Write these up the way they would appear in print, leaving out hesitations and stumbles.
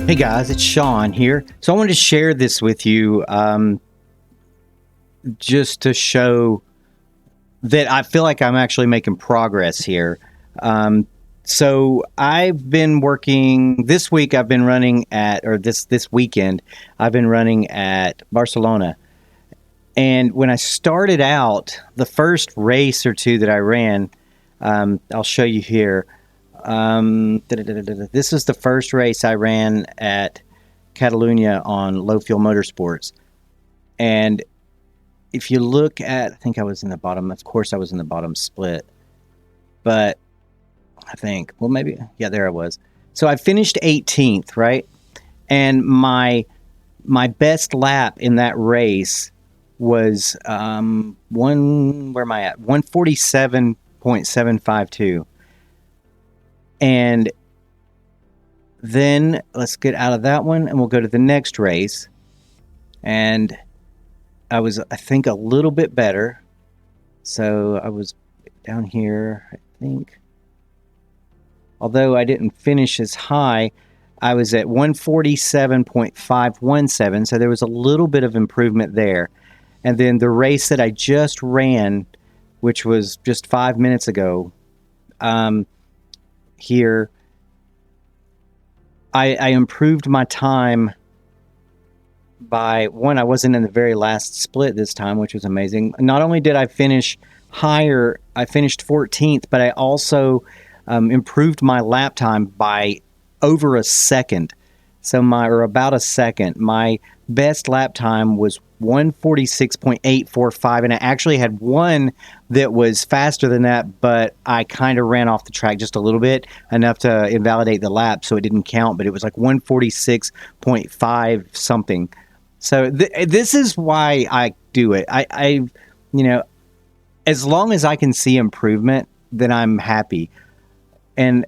Hey guys, it's Sean here. So I wanted to share this with you just to show that I feel like I'm actually making progress here. So I've been working this week. I've been running at, or this weekend, I've been running at Barcelona. And when I started out, the first race or two that I ran, I'll show you here. This is the first race I ran at Catalunya on Low Fuel Motorsports. And if you look at, I think I was in the bottom, of course I was in the bottom split, but I think, well, maybe, yeah, there I was. So I finished 18th, right? And my best lap in that race was where am I at? 147.752. And then let's get out of that one and we'll go to the next race. And I was, I think, a little bit better. So I was down here, I think. Although I didn't finish as high, I was at 147.517. So there was a little bit of improvement there. And then the race that I just ran, which was just 5 minutes ago, here, I improved my time by one. I wasn't in the very last split this time, which was amazing. Not only did I finish higher, I finished 14th, but I also improved my lap time by over a second. So about a second. My best lap time was 146.845, and I actually had one that was faster than that, but I kind of ran off the track just a little bit, enough to invalidate the lap, so it didn't count, but it was like 146.5 something. So this is why I do it. I as long as I can see improvement, then I'm happy. And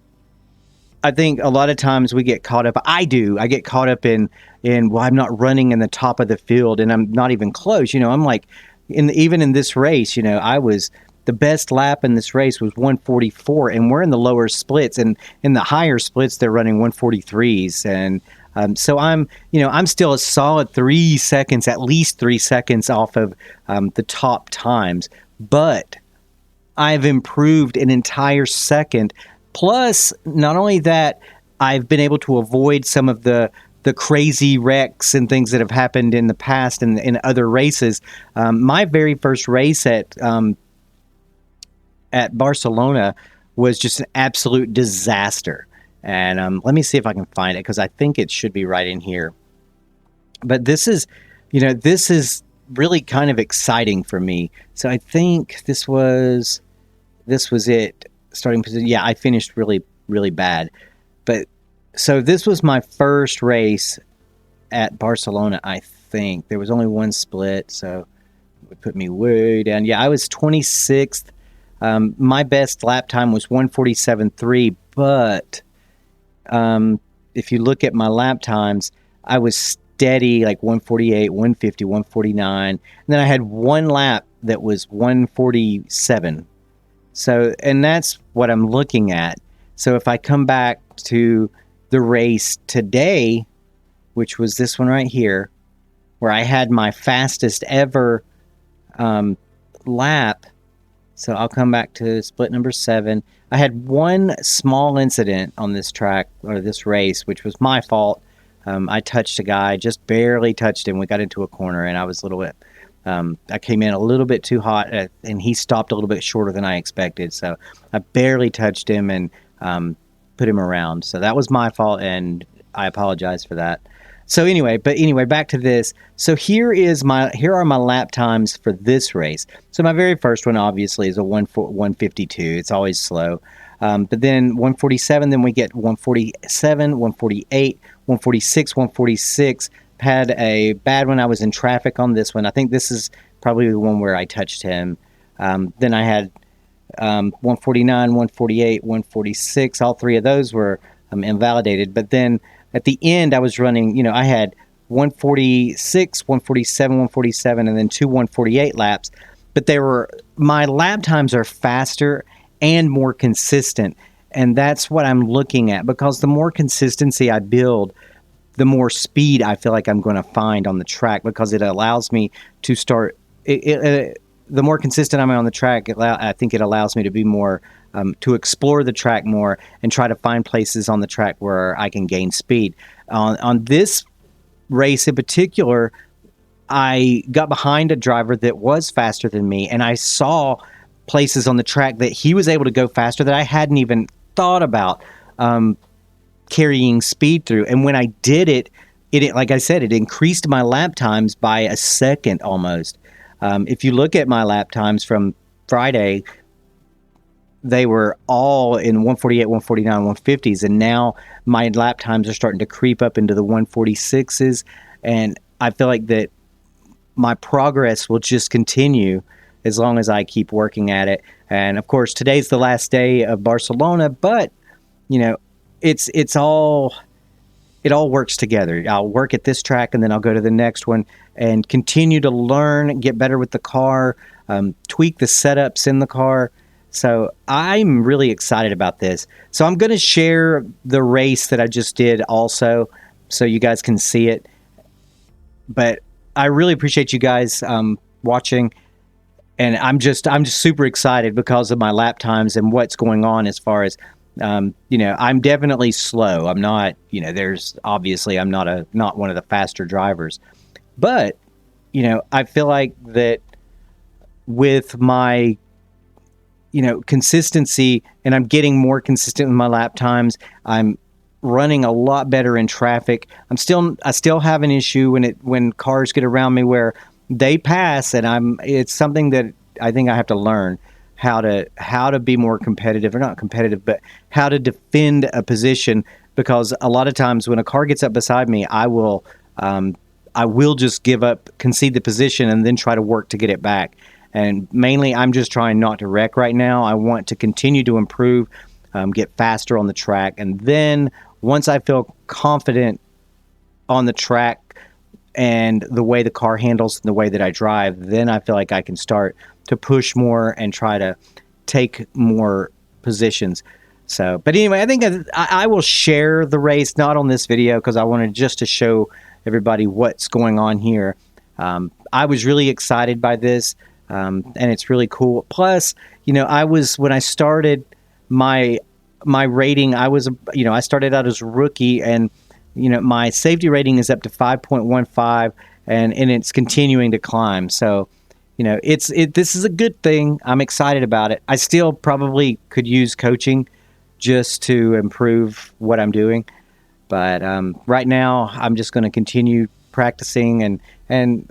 I think a lot of times we get caught up. I get caught up in well, I'm not running in the top of the field, and I'm not even close. I'm like, even in this race, I was the best lap in this race was 144, and we're in the lower splits, and in the higher splits they're running 143s, and so I'm still a solid 3 seconds, at least 3 seconds off of the top times, but I've improved an entire second. Plus, not only that, I've been able to avoid some of the crazy wrecks and things that have happened in the past and in other races. My very first race at Barcelona was just an absolute disaster. And let me see if I can find it, because I think it should be right in here. But this is really kind of exciting for me. So I think this was it. Starting position. Yeah, I finished really, really bad. But so this was my first race at Barcelona, I think. There was only one split, so it would put me way down. Yeah, I was 26th. My best lap time was 147.3, but if you look at my lap times, I was steady, like 148, 150, 149. And then I had one lap that was 147. So, and that's what I'm looking at. So if I come back to the race today, which was this one right here, where I had my fastest ever lap. So I'll come back to split number 7. I had one small incident on this track, or this race, which was my fault. I touched a guy, just barely touched him. We got into a corner, and I was a little bit... I came in a little bit too hot, and he stopped a little bit shorter than I expected. So I barely touched him and put him around. So that was my fault, and I apologize for that. So anyway, back to this. So here are my lap times for this race. So my very first one obviously is a 152. It's always slow. But then 147, then we get 147, 148, 146, 146. Had a bad one. I was in traffic on this one. I think this is probably the one where I touched him. Then I had 149, 148, 146. All three of those were invalidated. But then at the end, I was running, I had 146, 147, 147, and then two 148 laps. But my lap times are faster and more consistent. And that's what I'm looking at, because the more consistency I build, the more speed I feel like I'm going to find on the track, because it allows me to start. The more consistent I'm on the track, I think it allows me to be more, to explore the track more and try to find places on the track where I can gain speed. On this race in particular, I got behind a driver that was faster than me, and I saw places on the track that he was able to go faster that I hadn't even thought about carrying speed through. And when I did it, like I said, it increased my lap times by a second almost. If you look at my lap times from Friday, they were all in 148, 149, 150s, and now my lap times are starting to creep up into the 146s, and I feel like that my progress will just continue as long as I keep working at it. And of course, today's the last day of Barcelona, but you know, it all works together. I'll work at this track and then I'll go to the next one and continue to learn, get better with the car, tweak the setups in the car. So I'm really excited about this. So I'm going to share the race that I just did also, so you guys can see it. But I really appreciate you guys watching, and I'm just super excited because of my lap times and what's going on as far as I'm definitely slow. I'm not, there's obviously I'm not one of the faster drivers, but I feel like that with my consistency, and I'm getting more consistent with my lap times. I'm running a lot better in traffic. I still have an issue when cars get around me where they pass, and it's something that I think I have to learn how to be more competitive, or not competitive, but how to defend a position, because a lot of times when a car gets up beside me, I will just give up, concede the position, and then try to work to get it back. And mainly, I'm just trying not to wreck right now. I want to continue to improve, get faster on the track. And then once I feel confident on the track and the way the car handles and the way that I drive, then I feel like I can start to push more and try to take more positions. So, but anyway, I think I will share the race, not on this video, because I wanted just to show everybody what's going on here. I was really excited by this. And it's really cool. Plus, when I started my rating, I started out as a rookie, and my safety rating is up to 5.15, and it's continuing to climb. So, this is a good thing. I'm excited about it. I still probably could use coaching just to improve what I'm doing, but right now I'm just going to continue practicing and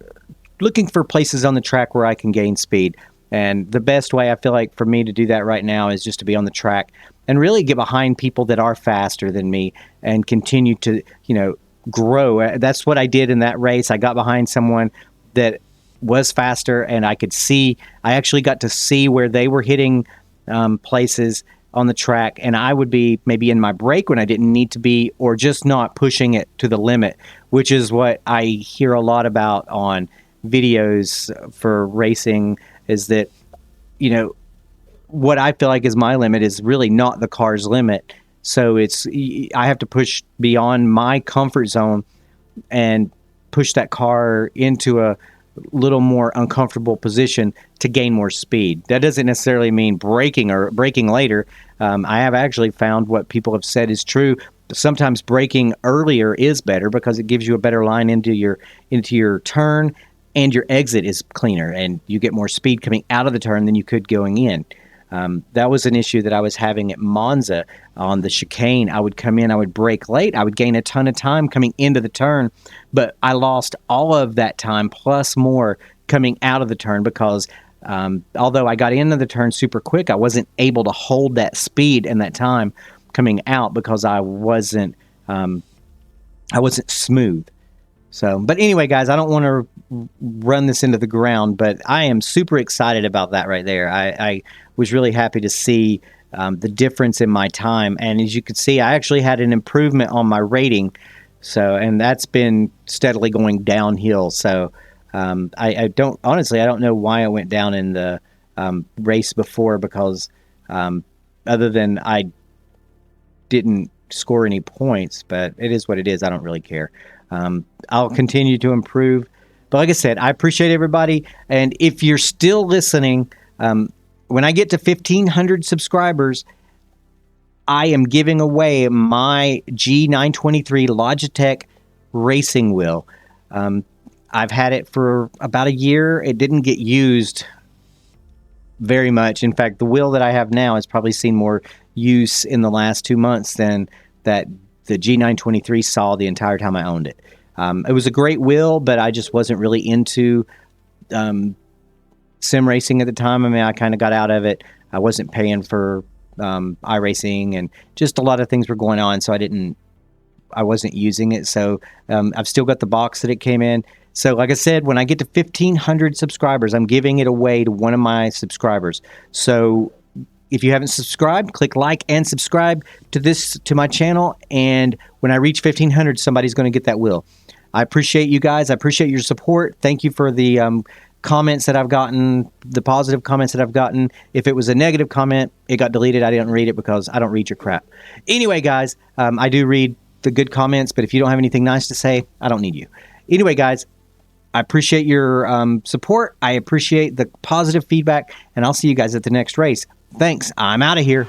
looking for places on the track where I can gain speed. And the best way I feel like for me to do that right now is just to be on the track and really get behind people that are faster than me and continue to, grow. That's what I did in that race. I got behind someone that was faster, and I actually got to see where they were hitting places on the track, and I would be maybe in my brake when I didn't need to be, or just not pushing it to the limit, which is what I hear a lot about on videos for racing, is that what I feel like is my limit is really not the car's limit. So I have to push beyond my comfort zone and push that car into a little more uncomfortable position to gain more speed. That doesn't necessarily mean braking or braking later. I have actually found what people have said is true. Sometimes braking earlier is better because it gives you a better line into your turn, and your exit is cleaner, and you get more speed coming out of the turn than you could going in. That was an issue that I was having at Monza on the chicane. I would come in, I would brake late, I would gain a ton of time coming into the turn, but I lost all of that time plus more coming out of the turn because although I got into the turn super quick, I wasn't able to hold that speed and that time coming out because I wasn't smooth. So, but anyway, guys, I don't want to run this into the ground, but I am super excited about that right there. I was really happy to see the difference in my time. And as you can see, I actually had an improvement on my rating. So, and that's been steadily going downhill. So, I don't know why I went down in the race before, because other than I didn't score any points, but it is what it is. I don't really care. I'll continue to improve. But like I said, I appreciate everybody. And if you're still listening, when I get to 1,500 subscribers, I am giving away my G923 Logitech racing wheel. I've had it for about a year. It didn't get used very much. In fact, the wheel that I have now has probably seen more use in the last 2 months than that the G923 saw the entire time I owned it. It was a great wheel, but I just wasn't really into sim racing at the time. I mean, I kind of got out of it. I wasn't paying for iRacing, and just a lot of things were going on, so I wasn't using it. So I've still got the box that it came in. So like I said, when I get to 1,500 subscribers, I'm giving it away to one of my subscribers. So if you haven't subscribed, click like and subscribe to my channel. And when I reach 1,500, somebody's going to get that wheel. I appreciate you guys. I appreciate your support. Thank you for the comments that I've gotten, the positive comments that I've gotten. If it was a negative comment, it got deleted. I didn't read it because I don't read your crap. Anyway, guys, I do read the good comments, but if you don't have anything nice to say, I don't need you. Anyway, guys, I appreciate your support. I appreciate the positive feedback, and I'll see you guys at the next race. Thanks. I'm out of here.